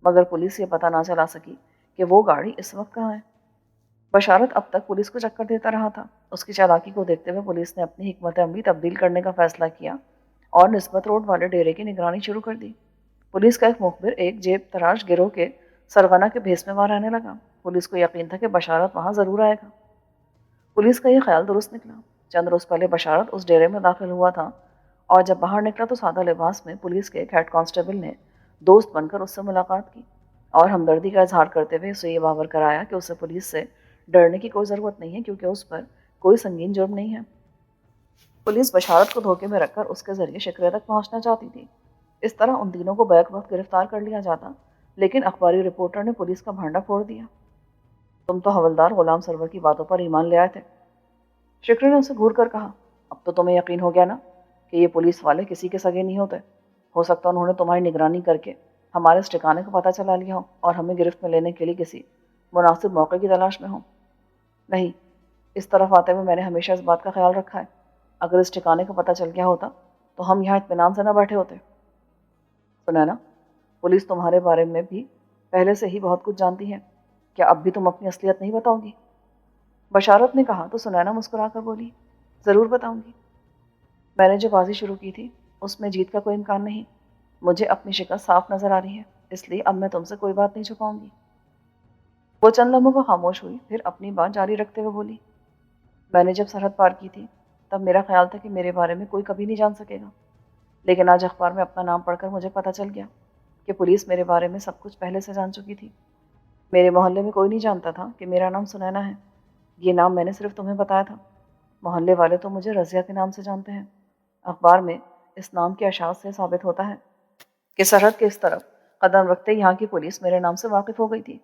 مگر پولیس یہ پتہ نہ چلا سکی کہ وہ گاڑی اس وقت کہاں ہے۔ بشارت اب تک پولیس کو چکر دیتا رہا تھا۔ اس کی چالاکی کو دیکھتے ہوئے پولیس نے اپنی حکمت عملی تبدیل کرنے کا فیصلہ کیا اور نسبت روڈ والے ڈیرے کی نگرانی شروع کر دی۔ پولیس کا ایک مخبر ایک جیب تراش گروہ کے سرغنہ کے بھیس میں وہاں رہنے لگا۔ پولیس کو یقین تھا کہ بشارت وہاں ضرور آئے گا۔ پولیس کا یہ خیال درست نکلا۔ چند روز پہلے بشارت اس ڈیرے میں داخل ہوا تھا اور جب باہر نکلا تو سادہ لباس میں پولیس کے ایک ہیڈ کانسٹیبل نے دوست بن کر اس سے ملاقات کی اور ہمدردی کا اظہار کرتے ہوئے اسے یہ باور کرایا کہ اسے پولیس سے ڈرنے کی کوئی ضرورت نہیں ہے کیونکہ اس پر کوئی سنگین جرم نہیں ہے۔ پولیس بشارت کو دھوکے میں رکھ کر اس کے ذریعے شکرے تک پہنچنا چاہتی تھی۔ اس طرح ان تینوں کو بیک وقت گرفتار کر لیا جاتا لیکن اخباری رپورٹر نے پولیس کا بھانڈا پھوڑ دیا۔ تم تو حوالدار غلام سرور کی باتوں پر ایمان لے آئے تھے، شکرے نے اسے گھور کر کہا۔ اب تو تمہیں یقین ہو گیا نا کہ یہ پولیس والے کسی کے سگے نہیں ہوتے۔ ہو سکتا انہوں نے تمہاری نگرانی کر کے ہمارے اس ٹھکانے کو پتہ چلا لیا ہو اور ہمیں گرفت میں لینے کے لیے کسی مناسب موقع کی تلاش میں ہو۔ نہیں، اس طرف آتے ہوئے میں نے ہمیشہ اس بات کا خیال رکھا ہے اگر اس ٹھکانے کو پتہ چل گیا ہوتا تو ہم یہاں اطمینان سے نہ بیٹھے ہوتے۔ سنینا، پولیس تمہارے بارے میں بھی پہلے سے ہی بہت کچھ جانتی ہے، کیا اب بھی تم اپنی اصلیت نہیں بتاؤ گی؟ بشارت نے کہا تو سنینا مسکرا کر بولی، ضرور بتاؤں گی۔ میں نے جو بازی شروع کی تھی اس میں جیت کا کوئی امکان نہیں۔ مجھے اپنی شکست صاف نظر آ رہی ہے، اس لیے اب میں تم سے کوئی بات نہیں چھپاؤں گی۔ وہ چند لمحوں کو خاموش ہوئی پھر اپنی بات جاری رکھتے ہوئے بولی، میں نے جب سرحد پار کی تھی تب میرا خیال تھا کہ میرے بارے میں کوئی کبھی نہیں جان سکے گا، لیکن آج اخبار میں اپنا نام پڑھ کر مجھے پتہ چل گیا کہ پولیس میرے بارے میں سب کچھ پہلے سے جان چکی تھی۔ میرے محلے میں کوئی نہیں جانتا تھا کہ میرا نام سنینا ہے۔ یہ نام میں نے صرف تمہیں بتایا تھا۔ محلے والے تو مجھے رضیہ کے نام سے جانتے ہیں۔ اخبار میں اس نام کے اشاعت سے ثابت ہوتا ہے کہ سرحد کے اس طرف قدم رکھتے یہاں کی پولیس میرے نام سے واقف ہو گئی تھی۔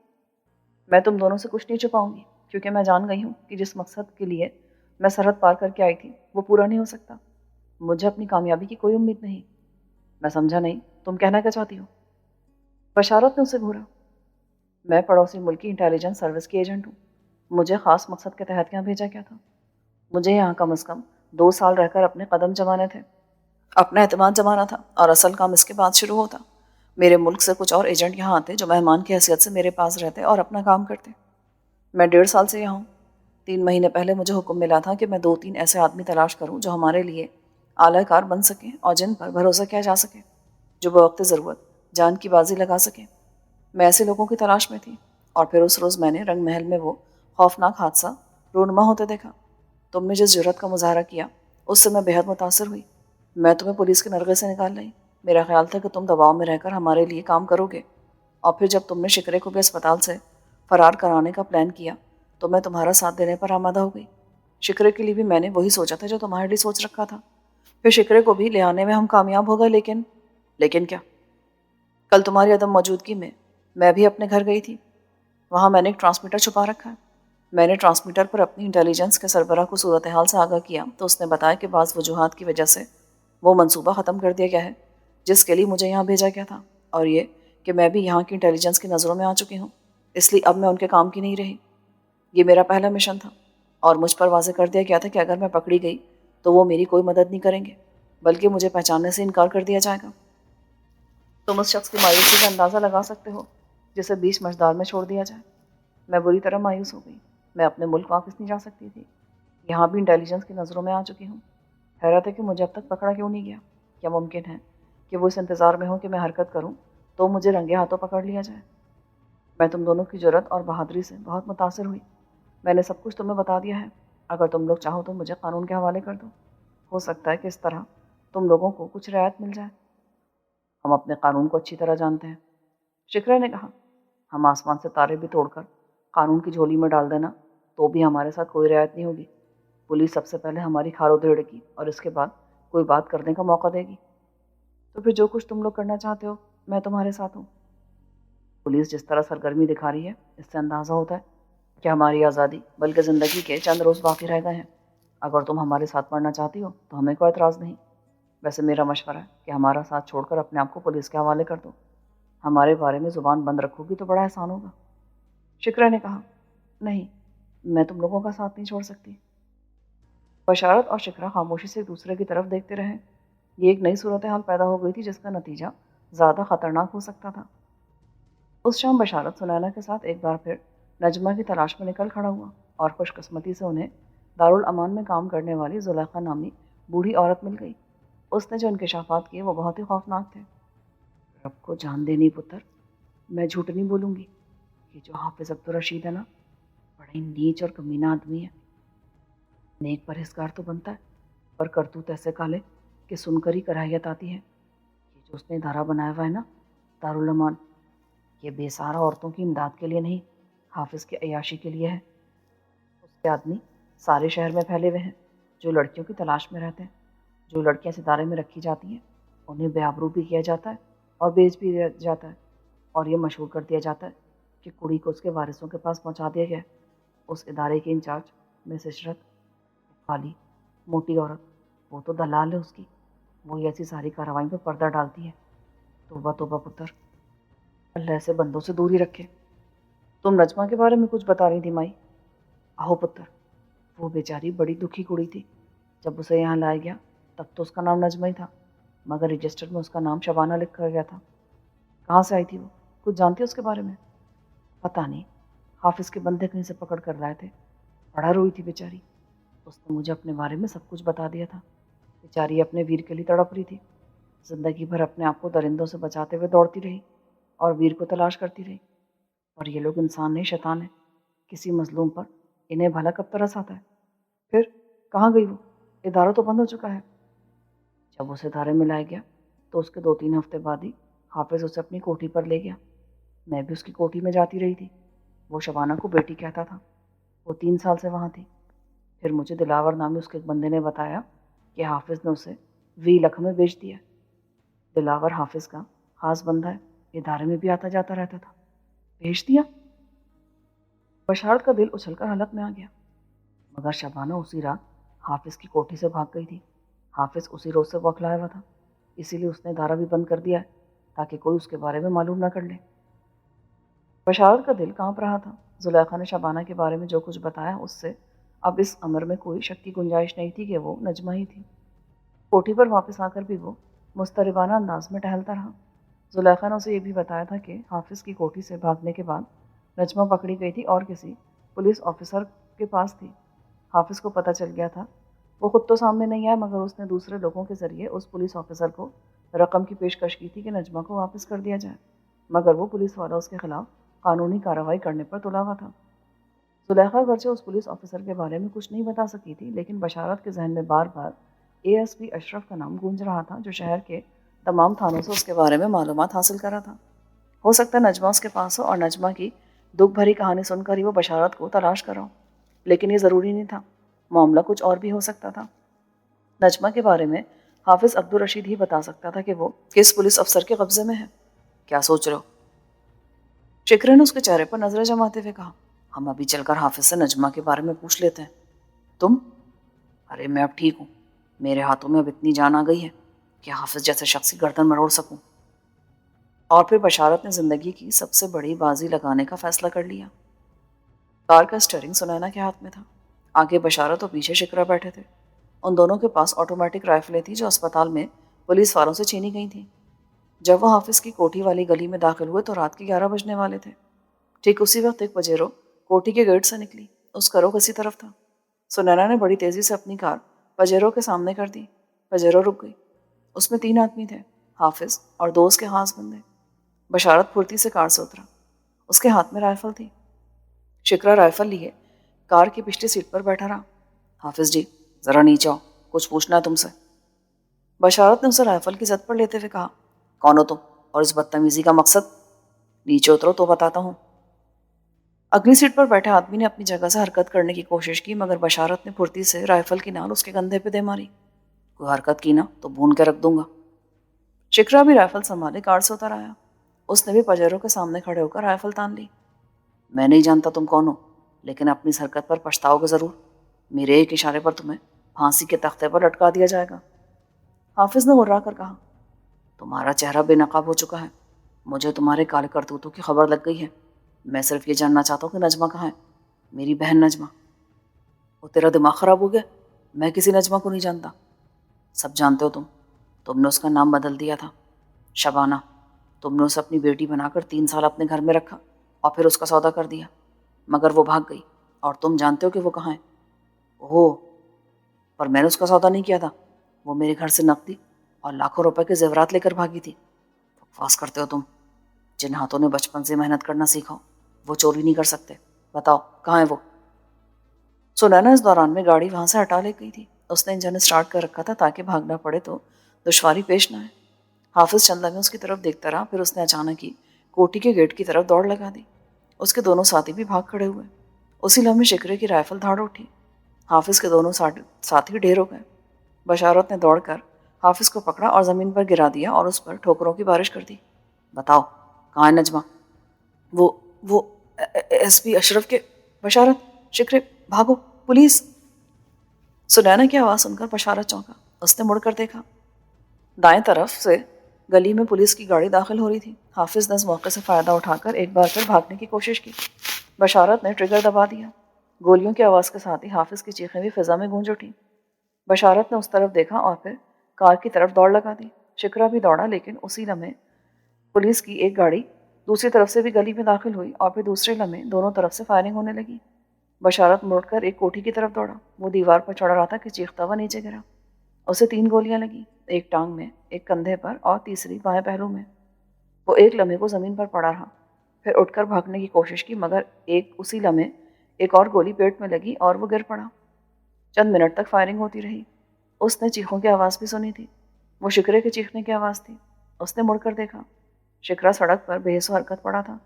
میں تم دونوں سے کچھ نہیں چھپاؤں گی، کیونکہ میں جان گئی ہوں کہ جس مقصد کے لیے میں سرحد پار کر کے آئی تھی وہ پورا نہیں ہو سکتا۔ مجھے اپنی کامیابی کی کوئی امید نہیں۔ میں سمجھا نہیں، تم کہنا کیا چاہتی ہو؟ بشارت نے اسے گھورا۔ میں پڑوسی ملک کی انٹیلیجنس سروس کی ایجنٹ ہوں۔ مجھے خاص مقصد کے تحت یہاں بھیجا گیا تھا۔ مجھے یہاں کم از کم 2 سال رہ کر اپنے قدم جمانے تھے، اپنا اعتماد جمانا تھا، اور اصل کام اس کے بعد شروع ہوتا۔ میرے ملک سے کچھ اور ایجنٹ یہاں آتے جو مہمان کی حیثیت سے میرے پاس رہتے اور اپنا کام کرتے۔ میں 1.5 سال سے یہاں ہوں۔ 3 مہینے پہلے مجھے حکم ملا تھا کہ میں 2-3 ایسے آدمی تلاش کروں جو ہمارے لیے اعلی کار بن سکیں اور جن پر بھروسہ کیا جا سکے، جو بوقت ضرورت جان کی بازی لگا سکیں۔ میں ایسے لوگوں کی تلاش میں تھی، اور پھر اس روز میں نے رنگ محل میں وہ خوفناک حادثہ رونما ہوتے دیکھا۔ تم نے جس جرأت کا مظاہرہ کیا اس سے میں بے حد متاثر ہوئی۔ میں تمہیں پولیس کے نرغے سے نکال لائی۔ میرا خیال تھا کہ تم دباؤ میں رہ کر ہمارے لیے کام کرو گے، اور پھر جب تم نے شکرے کو بھی اسپتال سے فرار کرانے کا پلان کیا تو میں تمہارا ساتھ دینے پر آمادہ ہو گئی۔ شکرے کے لیے بھی میں نے وہی سوچا تھا جو تمہارے لیے سوچ رکھا تھا۔ پھر شکرے کو بھی لے آنے میں ہم کامیاب ہو گئے، لیکن کیا؟ کل تمہاری عدم موجودگی میں بھی اپنے گھر گئی تھی۔ وہاں میں نے ایک ٹرانسمیٹر چھپا رکھا ہے۔ میں نے ٹرانسمیٹر پر اپنی انٹیلیجنس کے سربراہ کو صورتحال سے آگاہ کیا تو اس نے بتایا کہ بعض وجوہات کی وجہ سے وہ منصوبہ ختم کر دیا گیا ہے جس کے لیے مجھے یہاں بھیجا گیا تھا، اور یہ کہ میں بھی یہاں کی انٹیلیجنس کی نظروں میں آ چکی ہوں، اس لیے اب میں ان کے کام کی نہیں رہی۔ یہ میرا پہلا مشن تھا، اور مجھ پر واضح کر دیا گیا تھا کہ اگر میں پکڑی گئی تو وہ میری کوئی مدد نہیں کریں گے، بلکہ مجھے پہچاننے سے انکار کر دیا جائے گا۔ تم اس شخص کی مایوسی کا اندازہ لگا سکتے ہو جسے بیچ مجدار میں چھوڑ دیا جائے۔ میں بری طرح مایوس ہو گئی۔ میں اپنے ملک واپس نہیں جا سکتی تھی، یہاں بھی انٹیلیجنس کی نظروں میں آ چکی ہوں۔ حیرت ہے کہ مجھے اب تک پکڑا کیوں نہیں گیا۔ کیا ممکن ہے کہ وہ اس انتظار میں ہوں کہ میں حرکت کروں تو مجھے رنگے ہاتھوں پکڑ لیا جائے؟ میں تم دونوں کی جرأت اور بہادری سے بہت متاثر ہوئی۔ میں نے سب کچھ تمہیں بتا دیا ہے، اگر تم لوگ چاہو تو مجھے قانون کے حوالے کر دو۔ ہو سکتا ہے کہ اس طرح تم لوگوں کو کچھ رعایت مل جائے۔ ہم اپنے قانون کو اچھی طرح جانتے ہیں، شکرا نے کہا۔ ہم آسمان سے تارے بھی توڑ کر قانون کی جھولی میں ڈال دینا تو بھی ہمارے ساتھ کوئی رعایت نہیں ہوگی۔ پولیس سب سے پہلے ہماری کھار ادھیڑے گی اور اس کے بعد کوئی بات کرنے کا موقع دے گی۔ تو پھر جو کچھ تم لوگ کرنا چاہتے ہو میں تمہارے ساتھ ہوں۔ پولیس جس طرح سرگرمی دکھا رہی ہے اس سے اندازہ ہوتا ہے کہ ہماری آزادی بلکہ زندگی کے چند روز باقی رہ گئے ہیں۔ اگر تم ہمارے ساتھ پڑھنا چاہتی ہو تو ہمیں کوئی اعتراض نہیں۔ ویسے میرا مشورہ ہے کہ ہمارا ساتھ چھوڑ کر اپنے آپ کو پولیس کے حوالے کر دو۔ ہمارے بارے میں زبان بند رکھو گی تو بڑا احسان ہوگا۔ شکرا نے کہا، نہیں، میں تم لوگوں کا ساتھ نہیں چھوڑ سکتی۔ بشارت اور شکرا خاموشی سے ایک دوسرے کی طرف دیکھتے رہے۔ یہ ایک نئی صورتحال پیدا ہو گئی تھی جس کا نتیجہ زیادہ خطرناک ہو سکتا تھا۔ اس شام بشارت سنینا کے ساتھ ایک بار پھر نجمہ کی تلاش میں نکل کھڑا ہوا، اور خوش قسمتی سے انہیں دارالامان میں کام کرنے والی زلیخا نامی بوڑھی عورت مل گئی۔ اس نے جو انکشافات کیے وہ بہت ہی خوفناک تھے۔ رب کو جان دینی پتر، میں جھوٹ نہیں بولوں گی، یہ جو حافظ عبدالرشید ہے نا، بڑا ہی نیچ اور کمینہ آدمی ہے۔ نیک پرہیزگار تو بنتا ہے، پر کرتوت ایسے کالے کہ سن کر ہی کراہیت آتی ہے۔ یہ جو اس نے ادارہ بنایا ہوا ہے نا، دارالامان، یہ بے سہارا عورتوں کی امداد کے لیے نہیں، حافظ کی عیاشی کے لیے ہے۔ اس کے آدمی سارے شہر میں پھیلے ہوئے ہیں جو لڑکیوں کی تلاش میں رہتے ہیں۔ جو لڑکیاں اس ادارے میں رکھی جاتی ہیں انہیں بے آبرو بھی کیا جاتا ہے اور بیچ بھی دیا جاتا ہے، اور یہ مشہور کر دیا جاتا ہے کہ کڑی کو اس کے وارثوں کے پاس پہنچا دیا گیا۔ اس ادارے کی انچارج مس عشرت، کالی موٹی عورت، وہ تو دلال ہے اس کی، وہ ایسی ساری کارروائیوں پہ پردہ ڈالتی ہے۔ توبہ توبہ پتر، اللہ ایسے بندوں سے دور ہی رکھے۔ تم نجمہ کے بارے میں کچھ بتا رہی تھی مائی؟ آہو پتر، وہ بیچاری بڑی دکھی کڑی تھی۔ جب اسے یہاں لایا گیا تب تو اس کا نام نجمہ ہی تھا، مگر رجسٹر میں اس کا نام شبانہ لکھا گیا تھا۔ کہاں سے آئی تھی وہ؟ کچھ جانتی ہے اس کے بارے میں؟ پتہ نہیں، حافظ کے بندے کہیں سے پکڑ کر لائے تھے۔ بڑا روئی تھی بیچاری۔ اس نے مجھے اپنے بارے میں سب کچھ بتا دیا تھا۔ بیچاری اپنے ویر کے لیے تڑپ رہی تھی، زندگی بھر اپنے آپ کو درندوں سے بچاتے ہوئے دوڑتی رہی اور ویر کو تلاش کرتی رہی۔ اور یہ لوگ انسان نہیں شیطان ہیں، کسی مظلوم پر انہیں بھلا کب ترس آتا ہے۔ پھر کہاں گئی وہ؟ ادارہ تو بند ہو چکا ہے۔ جب اسے ادارے میں لایا گیا تو اس کے 2-3 ہفتے بعد ہی حافظ اسے اپنی کوٹھی پر لے گیا۔ میں بھی اس کی کوٹھی میں جاتی رہی تھی۔ وہ شبانہ کو بیٹی کہتا تھا۔ وہ 3 سال سے وہاں تھی۔ پھر مجھے دلاور نامی اس کے ایک بندے نے بتایا کہ حافظ نے اسے 20 لکھ میں بیچ دیا۔ دلاور حافظ کا خاص بندہ ہے، ادارے میں بھی آتا جاتا رہتا تھا، بھیج دیا۔ بشارت کا دل اچھل کر حلق میں آ گیا، مگر شبانہ اسی رات حافظ کی کوٹھی سے بھاگ گئی تھی۔ حافظ اسی روز سے بوکھلایا ہوا تھا، اسی لیے اس نے ادارہ بھی بند کر دیا ہے تاکہ کوئی اس کے بارے میں معلوم نہ کر لے۔ بشارت کا دل کانپ رہا تھا۔ زلیخا نے شبانہ کے بارے میں جو کچھ بتایا اس سے اب اس امر میں کوئی شک کی گنجائش نہیں تھی کہ وہ نجمہ ہی تھی۔ کوٹھی پر واپس آ کر بھی وہ مضطربانہ انداز میں ٹہلتا رہا۔ زلیخا نے اسے یہ بھی بتایا تھا کہ حافظ کی کوٹھی سے بھاگنے کے بعد نجمہ پکڑی گئی تھی اور کسی پولیس آفیسر کے پاس تھی۔ حافظ کو پتہ چل گیا تھا، وہ خود تو سامنے نہیں آیا مگر اس نے دوسرے لوگوں کے ذریعے اس پولیس آفیسر کو رقم کی پیشکش کی تھی کہ نجمہ کو واپس کر دیا جائے، مگر وہ پولیس والا اس کے خلاف قانونی کارروائی کرنے پر تلا ہوا تھا۔ زلیخا اگرچہ اس پولیس آفیسر کے بارے میں کچھ نہیں بتا سکی تھی، لیکن بشارت کے ذہن میں بار بار ASP اشرف کا نام گونج رہا تھا، جو شہر کے تمام تھانوں سے اس کے بارے میں معلومات حاصل کر رہا تھا۔ ہو سکتا ہے نجمہ اس کے پاس ہو اور نجمہ کی دکھ بھری کہانی سن کر ہی وہ بشارت کو تلاش کر رہا ہو، لیکن یہ ضروری نہیں تھا، معاملہ کچھ اور بھی ہو سکتا تھا۔ نجمہ کے بارے میں حافظ عبدالرشید ہی بتا سکتا تھا کہ وہ کس پولیس افسر کے قبضے میں ہے۔ کیا سوچ رہے ہو؟ شکرے نے اس کے چہرے پر نظریں جماتے ہوئے کہا، ہم ابھی چل کر حافظ سے نجمہ کے بارے میں پوچھ لیتے ہیں۔ تم؟ ارے میں اب ٹھیک ہوں، میرے ہاتھوں میں اب اتنی جان آ گئی ہے کہ حافظ جیسے شخص کی گردن مروڑ سکوں۔ اور پھر بشارت نے زندگی کی سب سے بڑی بازی لگانے کا فیصلہ کر لیا۔ کار کا اسٹیئرنگ سنینا کے ہاتھ میں تھا، آگے بشارت اور پیچھے شکرا بیٹھے تھے۔ ان دونوں کے پاس آٹومیٹک رائفلیں تھیں جو اسپتال میں پولیس والوں سے چھینی گئی تھیں۔ جب وہ حافظ کی کوٹھی والی گلی میں داخل ہوئے تو رات کے 11 بجنے والے تھے۔ ٹھیک اسی وقت ایک پجیرو کوٹھی کے گیٹ سے نکلی، اس کا رخ اسی طرف تھا۔ سنینا نے بڑی تیزی سے اپنی کار پجیرو کے سامنے کر دی۔ پجیرو رک گئی، اس میں 3 آدمی تھے، حافظ اور 2 اس کے خاص بندے۔ بشارت پھرتی سے کار سے اترا، اس کے ہاتھ میں رائفل تھی۔ شکرا رائفل لیے کار کی پچھلی سیٹ پر بیٹھا رہا۔ حافظ جی ذرا نیچے آؤ، کچھ پوچھنا ہے تم سے۔ بشارت نے اسے رائفل کی زد پر لیتے ہوئے کہا، کون ہو تم اور اس بدتمیزی کا مقصد؟ نیچے اترو تو بتاتا ہوں۔ اگلی سیٹ پر بیٹھے آدمی نے اپنی جگہ سے حرکت کرنے کی کوشش کی، مگر بشارت نے پھرتی سے رائفل کی نال اس کے کندھے پہ دے ماری۔ کوئی حرکت کی نا تو بھون کے رکھ دوں گا۔ شکرا بھی رائفل سنبھالے کار سے اتر آیا، اس نے بھی پجیرو کے سامنے کھڑے ہو کر رائفل تان لی۔ میں نہیں جانتا تم کون ہو، لیکن اپنی اس حرکت پر پچھتاؤ گے ضرور، میرے ایک اشارے پر تمہیں پھانسی کے تختے پر لٹکا دیا جائے گا۔ حافظ نے غرا کر کہا، تمہارا چہرہ بے نقاب ہو چکا ہے، مجھے تمہارے کالے کرتوتوں کی خبر لگ گئی ہے۔ میں صرف یہ جاننا چاہتا ہوں کہ نجمہ کہاں ہے، میری بہن نجمہ۔ وہ تیرا دماغ خراب ہو گیا؟ میں کسی نجمہ کو نہیں جانتا۔ سب جانتے ہو تم نے اس کا نام بدل دیا تھا، شبانہ۔ تم نے اسے اپنی بیٹی بنا کر 3 سال اپنے گھر میں رکھا اور پھر اس کا سودا کر دیا، مگر وہ بھاگ گئی اور تم جانتے ہو کہ وہ کہاں ہے؟ اوہ، پر میں نے اس کا سودا نہیں کیا تھا، وہ میرے گھر سے نقدی اور لاکھوں روپے کے زیورات لے کر بھاگی تھی۔ بکواس کرتے ہو تم، جن ہاتھوں نے بچپن سے محنت کرنا سیکھا وہ چوری نہیں کر سکتے۔ بتاؤ کہاں ہے وہ؟ سنینا اس دوران میں گاڑی وہاں سے ہٹا لے گئی تھی، اس نے انجن اسٹارٹ کر رکھا تھا تاکہ بھاگنا پڑے تو دشواری پیش نہ آئے۔ حافظ چند لمحے اس کی طرف دیکھتا رہا، پھر اس نے اچانک ہی کوٹھی کے گیٹ کی طرف دوڑ لگا دی۔ اس کے دونوں ساتھی بھی بھاگ کھڑے ہوئے۔ اسی لمحے شکرے کی رائفل دھاڑ اٹھی، حافظ کے دونوں ساتھی ڈھیر ہو گئے۔ بشارت نے دوڑ کر حافظ کو پکڑا اور زمین پر گرا دیا اور اس پر ٹھوکروں کی بارش کر دی۔ بتاؤ کہاں ہے نجمہ؟ وہ SP اشرف کے۔ بشارت، شکرے، بھاگو، پولیس! سنینا کی آواز سن کر بشارت چونکا، اس نے مڑ کر دیکھا، دائیں طرف سے گلی میں پولیس کی گاڑی داخل ہو رہی تھی۔ حافظ نے اس موقع سے فائدہ اٹھا کر ایک بار پھر بھاگنے کی کوشش کی۔ بشارت نے ٹریگر دبا دیا، گولیوں کی آواز کے ساتھ ہی حافظ کی چیخیں بھی فضا میں گونج اٹھیں۔ بشارت نے اس طرف دیکھا اور پھر کار کی طرف دوڑ لگا دی۔ شکرا بھی دوڑا، لیکن اسی لمحے پولیس کی ایک گاڑی دوسری طرف سے بھی گلی میں داخل ہوئی اور پھر دوسرے لمحے دونوں طرف سے فائرنگ ہونے لگی۔ بشارت مڑ کر ایک کوٹھی کی طرف دوڑا، وہ دیوار پر چڑھ رہا تھا کہ چیختا ہوا نیچے گرا۔ اسے 3 گولیاں لگیں، ایک ٹانگ میں، ایک کندھے پر اور تیسری بائیں پہلو میں۔ وہ ایک لمحے کو زمین پر پڑا رہا، پھر اٹھ کر بھاگنے کی کوشش کی، مگر اسی لمحے ایک اور گولی پیٹ میں لگی اور وہ گر پڑا۔ چند منٹ تک فائرنگ ہوتی رہی۔ اس نے چیخوں کی آواز بھی سنی تھی، وہ شکرے کے چیخنے کی آواز تھی۔ اس نے مڑ کر دیکھا، شکرا سڑک پر بے حس و حرکت پڑا تھا،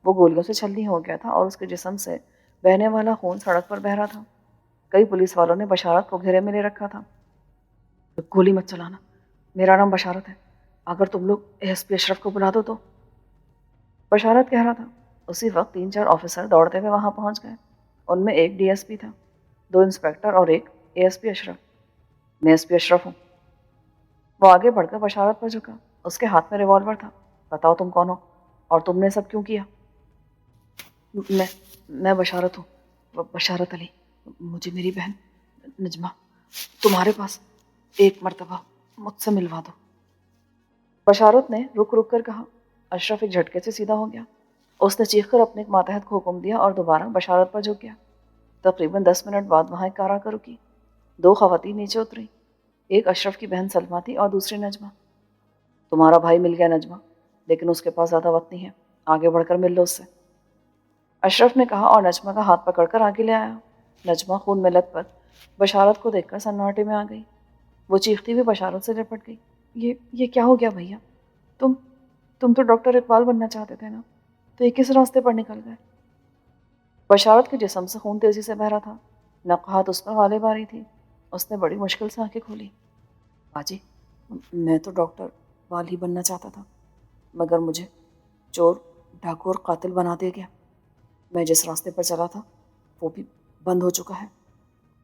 وہ گولیوں سے چھلنی ہو گیا تھا اور اس کے جسم سے بہنے والا خون سڑک پر بہہ رہا تھا۔ کئی پولیس والوں نے بشارت کو گھیرے میں لے رکھا تھا۔ گولی مت چلانا، میرا نام بشارت ہے، اگر تم لوگ ASP اشرف کو بلا دو تو؟ بشارت کہہ رہا تھا۔ اسی وقت 3-4 آفیسر دوڑتے ہوئے وہاں پہنچ گئے۔ ان میں ایک DSP تھا، 2 انسپیکٹر اور ایک ASP اشرف۔ میں SP اشرف ہوں۔ وہ آگے بڑھ کر بشارت پر جھکا۔ اس کے ہاتھ میں ریوالور تھا۔ بتاؤ تم کون ہو اور تم نے سب کیوں کیا؟ میں بشارت ہوں، بشارت علی۔ مجھے میری بہن نجمہ تمہارے پاس ایک مرتبہ مجھ سے ملوا دو۔ بشارت نے رک رک کر کہا۔ اشرف ایک جھٹکے سے سیدھا ہو گیا۔ اس نے چیخ کر اپنے ایک ماتحت کو حکم دیا اور دوبارہ بشارت پر جھک گیا۔ تقریباً 10 منٹ بعد وہاں ایک کار آ کر رکی۔ 2 خواتین نیچے اتری۔ ایک اشرف کی بہن سلمیٰ تھی اور دوسری نجمہ۔ تمہارا بھائی مل گیا نجمہ، لیکن اس کے پاس زیادہ وقت نہیں ہے، آگے بڑھ کر مل لو اس سے، اشرف نے کہا اور نجمہ کا ہاتھ پکڑ کر آگے لے آیا۔ نجمہ خون میں لت پت بشارت کو دیکھ کر سناٹے میں آ گئی۔ وہ چیختی ہوئی بشارت سے لپٹ گئی۔ یہ کیا ہو گیا بھیا؟ تم تو ڈاکٹر اقبال بننا چاہتے تھے نا، تو یہ کس راستے پر نکل گئے؟ بشارت کے جسم سے خون تیزی سے بہہ رہا تھا۔ نقاہت اس پر غالب آ رہی تھی۔ اس نے بڑی مشکل سے آنکھیں کھولی۔ باجی، میں تو ڈاکٹر اقبال ہی بننا چاہتا تھا، مگر مجھے چور، ڈاکو اور قاتل بنا دیا گیا۔ میں جس راستے پر چلا تھا وہ بھی بند ہو چکا ہے۔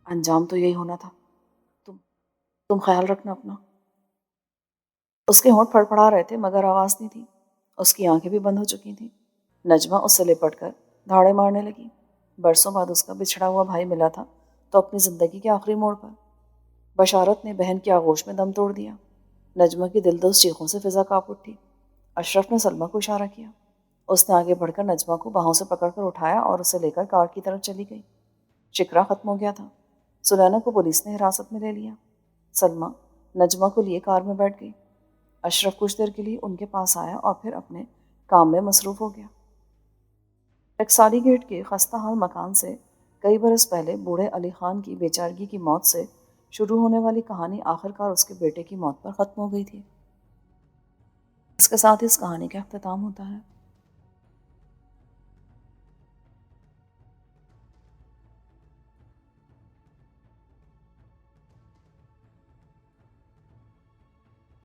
انجام تو یہی ہونا تھا۔ تم خیال رکھنا اپنا۔ اس کے ہونٹ پھڑپڑا رہے تھے مگر آواز نہیں تھی۔ اس کی آنکھیں بھی بند ہو چکی تھیں۔ نجمہ اس سے لپٹ کر دھاڑے مارنے لگی۔ برسوں بعد اس کا بچھڑا ہوا بھائی ملا تھا تو اپنی زندگی کے آخری موڑ پر۔ بشارت نے بہن کی آغوش میں دم توڑ دیا۔ نجمہ کی دلدوز چیخوں سے فضا کانپ اٹھی۔ اشرف نے سلمیٰ کو اشارہ کیا۔ اس نے آگے بڑھ کر نجمہ کو باہوں سے پکڑ کر اٹھایا اور اسے لے کر کار کی طرف چلی گئی۔ شکرا ختم ہو گیا تھا۔ سلینا کو پولیس نے حراست میں لے لیا۔ سلمیٰ نجمہ کو لیے کار میں بیٹھ گئی۔ اشرف کچھ دیر کے لیے ان کے پاس آیا اور پھر اپنے کام میں مصروف ہو گیا۔ ٹکسالی گیٹ کے خستہ حال مکان سے کئی برس پہلے بوڑھے علی خان کی بے چارگی کی موت سے شروع ہونے والی کہانی آخرکار اس کے بیٹے کی موت پر ختم ہو گئی تھی۔ اس کے ساتھ اس کہانی کا اختتام ہوتا ہے۔